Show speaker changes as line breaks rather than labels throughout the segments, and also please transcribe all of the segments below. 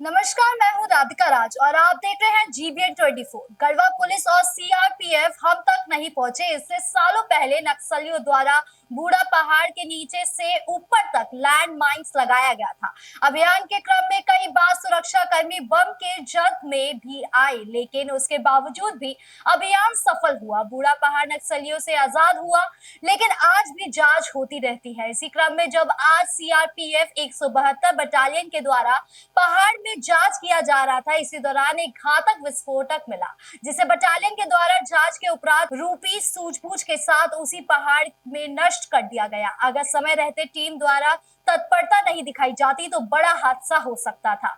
नमस्कार, मैं हूं राधिका राज और आप देख रहे हैं GBN 24। गढ़वा पुलिस और CRPF हम तक नहीं पहुंचे। इससे सालों पहले नक्सलियों द्वारा बूढ़ा पहाड़ के नीचे से ऊपर तक लैंड माइन्स लगाया गया था। अभियान के क्रम में कई बार सुरक्षा कर्मी बम के जद में भी आए, लेकिन उसके बावजूद भी अभियान सफल हुआ। बूढ़ा पहाड़ नक्सलियों से आजाद हुआ, लेकिन आज भी जांच होती रहती है। इसी क्रम में जब आज CRPF 172 बटालियन के द्वारा पहाड़ में जांच किया जा रहा था, इसी दौरान एक घातक विस्फोटक मिला, जिसे बटालियन के द्वारा जांच के उपरांत रूपी सूझबूझ के साथ उसी पहाड़ में नष्ट कर दिया गया। अगर समय रहते टीम द्वारा तत्परता नहीं दिखाई जाती तो बड़ा हादसा हो सकता था।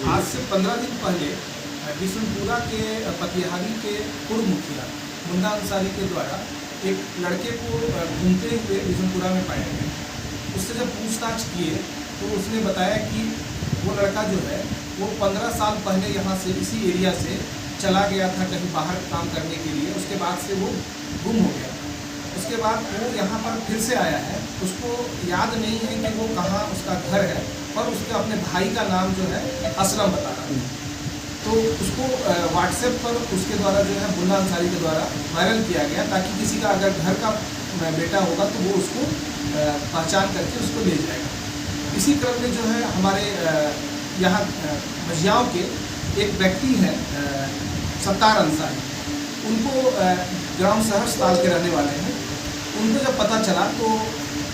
आज से 15 दिन पहले बिशनपुरा के पतिहारी के पूर्व मुखिया मुन्ना अंसारी के द्वारा एक लड़के को घूमते हुए बिशनपुरा में पाया गया। उससे जब पूछताछ किए तो उसने बताया कि वो लड़का जो है वो 15 साल पहले यहाँ से इसी एरिया से चला गया था कहीं बाहर काम करने के लिए। उसके बाद से वो गुम हो गया। उसके बाद वो यहाँ पर फिर से आया है। उसको याद नहीं है कि वो कहाँ उसका घर है, पर उसके अपने भाई का नाम जो है असलम बता रहा है। तो उसको व्हाट्सएप पर उसके द्वारा जो है मुन्ना अंसारी के द्वारा वायरल किया गया, ताकि किसी का अगर घर का बेटा होगा तो वो उसको पहचान करके उसको ले जाएगा। इसी क्रम में जो है हमारे यहाँ मझियाओं के एक व्यक्ति हैं सत्तार अंसारी, उनको ग्राम सहरसाल के रहने वाले हैं। उनको जब पता चला तो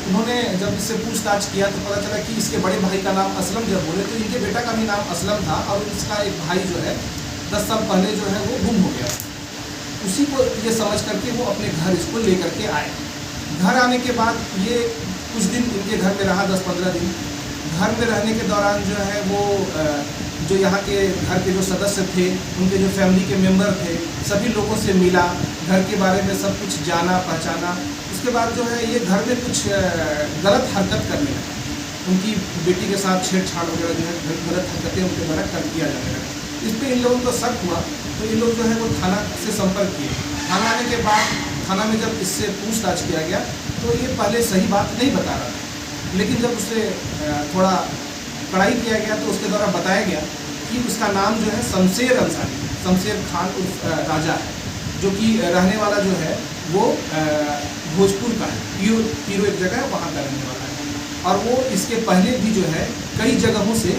उन्होंने जब इससे पूछताछ किया तो पता चला कि इसके बड़े भाई का नाम असलम जब बोले तो इनके बेटा का भी नाम असलम था, और इसका एक भाई जो है 10 साल पहले जो है वो गुम हो गया। उसी को ये समझ करके वो अपने घर इसको लेकर के आए। घर आने के बाद ये कुछ दिन इनके घर में रहा, 10-15 दिन। घर में रहने के दौरान जो है वो जो यहाँ के घर के जो सदस्य थे, उनके जो फैमिली के मेंबर थे, सभी लोगों से मिला, घर के बारे में सब कुछ जाना पहचाना। उसके बाद जो है ये घर में कुछ गलत हरकत करने लगा। उनकी बेटी के साथ छेड़छाड़ वगैरह जो है गलत हरकतें उनके द्वारा कर किया जाने लगा। इस पर इन लोगों को शक हुआ तो इन लोग जो है वो थाना से संपर्क किए। थाना आने के बाद थाना में जब इससे पूछताछ किया गया तो ये पहले सही बात नहीं बता रहा था, लेकिन जब उससे थोड़ा कड़ाई किया गया तो उसके द्वारा बताया गया कि उसका नाम जो है शमशेर अंसारी, शमशेर खान उर्फ राजा है, जो कि रहने वाला जो है वो भोजपुर का है। पीरो एक जगह है, वहाँ का रहने वाला है। और वो इसके पहले भी जो है कई जगहों से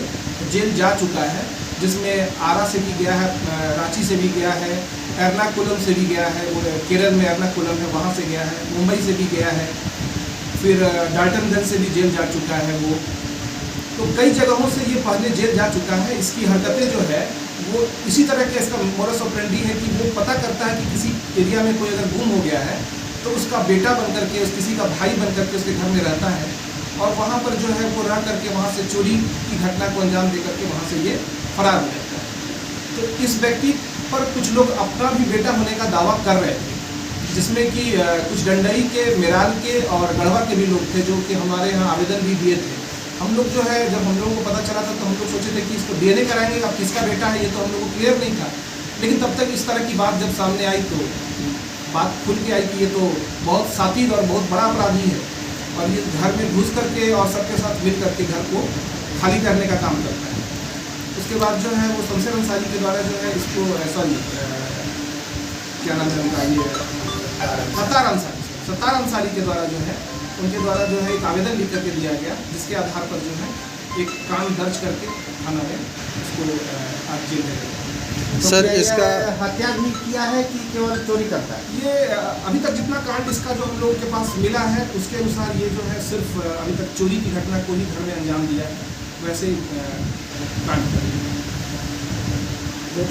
जेल जा चुका है, जिसमें आरा से भी गया है, रांची से भी गया है, एर्नाकुलम से भी गया है, वो केरल में एर्नाकुलम है वहाँ से गया है, मुंबई से भी गया है, फिर डाल्टनगंज से भी जेल जा चुका है वो। तो कई जगहों से ये पहले जेल जा चुका है। इसकी हरकतें जो है वो इसी तरह के इसका मोरस ऑपरेंडी है कि वो पता करता है कि किसी एरिया में कोई अगर गुम हो गया है तो उसका बेटा बन करके, किसी का भाई बन करके उसके घर में रहता है, और वहाँ पर जो है वो रह करके वहाँ से चोरी की घटना को अंजाम दे करके वहाँ से ये फरार हो जाता है। तो इस व्यक्ति पर कुछ लोग अपना भी बेटा होने का दावा कर रहे थे, जिसमें कि कुछ डंडई के, मेराल के और गढ़वा के भी लोग थे, जो कि हमारे यहाँ आवेदन भी दिए थे। हम लोग जो है जब हम लोगों को पता चला था तो हम लोग सोचे थे कि इसको DNA कराएंगे, अब किसका बेटा है ये तो हम लोग को क्लियर नहीं था। लेकिन तब तक इस तरह की बात जब सामने आई तो बात खुल के आई कि ये तो बहुत सातिर और बहुत बड़ा अपराधी है, और ये घर में घुस करके और सबके साथ मिल करके घर को खाली करने का काम करता है। उसके बाद जो है वो शमशेर अंसारी के द्वारा जो है इसको सॉरी क्या नाम है उनका, ये सत्तार अंसारी के द्वारा जो है उनके द्वारा जो है एक आवेदन लिख करके दिया गया, जिसके आधार पर जो है एक काम दर्ज करके थाना में इसको आज जेल में गया।
तो सर इसका
हत्या भी किया है कि केवल चोरी करता है?
ये अभी तक जितना कांड इसका जो हम लोगों के पास मिला है उसके अनुसार ये जो है सिर्फ अभी तक चोरी की घटना को ही घर में अंजाम दिया है, वैसे कांड कर।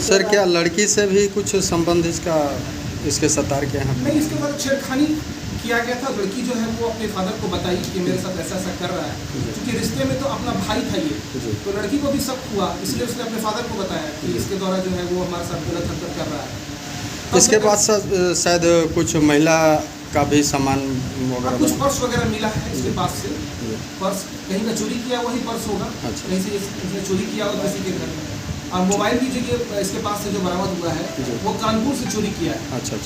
सर क्या लड़की से भी कुछ संबंध इसके सत्तार के यहाँ
नहीं, इसके बाद छेड़खानी किया गया था। लड़की जो है वो अपने फादर को बताई कि मेरे साथ ऐसा ऐसा कर रहा है, क्योंकि रिश्ते में तो अपना भाई था ये, तो लड़की को भी शक हुआ, इसलिए उसने अपने फादर को बताया कि इसके द्वारा जो है वो हमारे साथ गलत हरकत कर रहा है।
इसके बाद शायद कुछ महिला का भी सामान वगैरह,
कुछ पर्स वगैरह मिला है इसके पास से। पर्स कहीं का चोरी किया वही पर्स होगा, कहीं से इसने चोरी किया होगा किसी के घर में। और मोबाइल भी जो ये इसके पास से जो बरामद हुआ है वो कानपुर से चोरी किया है।
अच्छा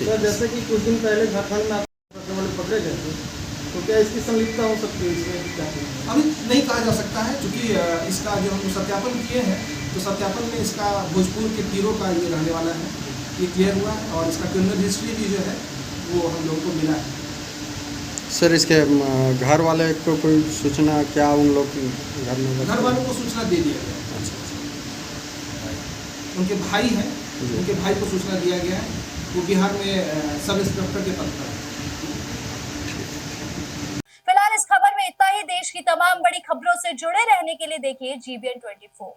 तो जैसे कि कुछ दिन पहले झारखंड में पकड़े गए थे, तो क्या इसकी संलिप्तता हो सकती है इसमें क्या कहेंगे?
अभी नहीं कहा जा सकता है क्योंकि इसका जो हम सत्यापन किए हैं तो सत्यापन में इसका भोजपुर के पीरों का ये रहने वाला है, ये क्लियर हुआ है और इसका क्रिमिनल हिस्ट्री भी जो है वो हम लोगों को मिला है।
सर इसके घर वाले को कोई सूचना क्या उन लोग घर में बताया?
घर वालों को सूचना दे दिया गया है। उनके भाई हैं, उनके भाई को सूचना दिया गया है, वो बिहार में सब इंस्पेक्टर के पद पर है।
फिलहाल इस खबर में इतना ही। देश की तमाम बड़ी खबरों से जुड़े रहने के लिए देखिए GBN 24।